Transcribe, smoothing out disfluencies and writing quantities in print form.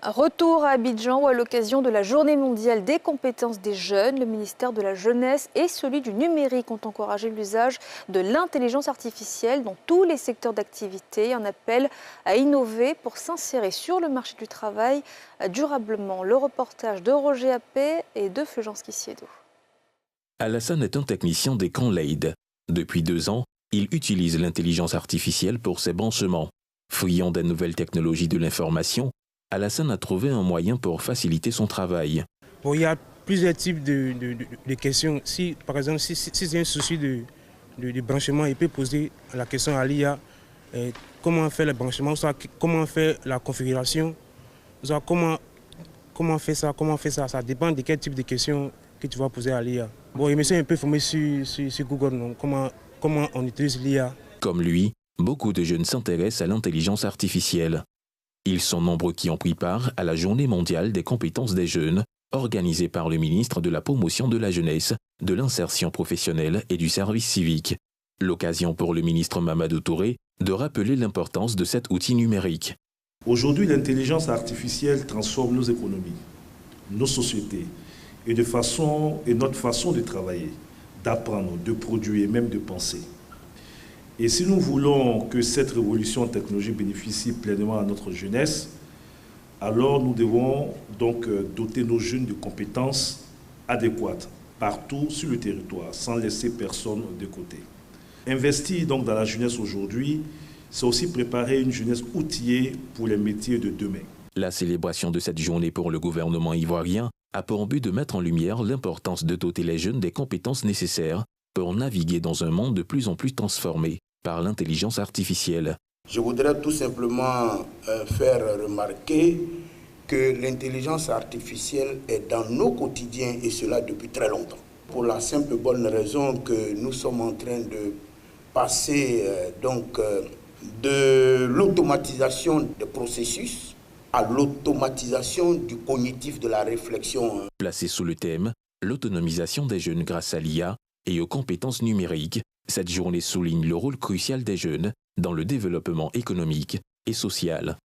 Retour à Abidjan où à l'occasion de la Journée mondiale des compétences des jeunes, le ministère de la Jeunesse et celui du numérique ont encouragé l'usage de l'intelligence artificielle dans tous les secteurs d'activité. Un appel à innover pour s'insérer sur le marché du travail durablement. Le reportage de Roger Appé et de Fulgence Kissiedo. Alassane est un technicien des camps Leyde. Depuis 2 ans, il utilise l'intelligence artificielle pour ses branchements. Fouillant des nouvelles technologies de l'information, Alassane a trouvé un moyen pour faciliter son travail. Bon, il y a plusieurs types de questions. Si, par exemple, si c'est un souci de branchement, il peut poser la question à l'IA comment faire le branchement, soit comment faire la configuration, soit comment faire ça. Ça dépend de quel type de questions que tu vas poser à l'IA. Bon, je me suis un peu formé sur Google, donc comment on utilise l'IA. Comme lui, beaucoup de jeunes s'intéressent à l'intelligence artificielle. Ils sont nombreux qui ont pris part à la Journée mondiale des compétences des jeunes, organisée par le ministre de la Promotion de la Jeunesse, de l'Insertion professionnelle et du Service civique. L'occasion pour le ministre Mamadou Touré de rappeler l'importance de cet outil numérique. Aujourd'hui, l'intelligence artificielle transforme nos économies, nos sociétés et notre façon de travailler, d'apprendre, de produire et même de penser. Et si nous voulons que cette révolution technologique bénéficie pleinement à notre jeunesse, alors nous devons donc doter nos jeunes de compétences adéquates partout sur le territoire, sans laisser personne de côté. Investir donc dans la jeunesse aujourd'hui, c'est aussi préparer une jeunesse outillée pour les métiers de demain. La célébration de cette journée pour le gouvernement ivoirien a pour but de mettre en lumière l'importance de doter les jeunes des compétences nécessaires pour naviguer dans un monde de plus en plus transformé par l'intelligence artificielle. Je voudrais tout simplement faire remarquer que l'intelligence artificielle est dans nos quotidiens et cela depuis très longtemps. Pour la simple bonne raison que nous sommes en train de passer de l'automatisation des processus à l'automatisation du cognitif de la réflexion. Placé sous le thème « L'autonomisation des jeunes grâce à l'IA et aux compétences numériques », cette journée souligne le rôle crucial des jeunes dans le développement économique et social.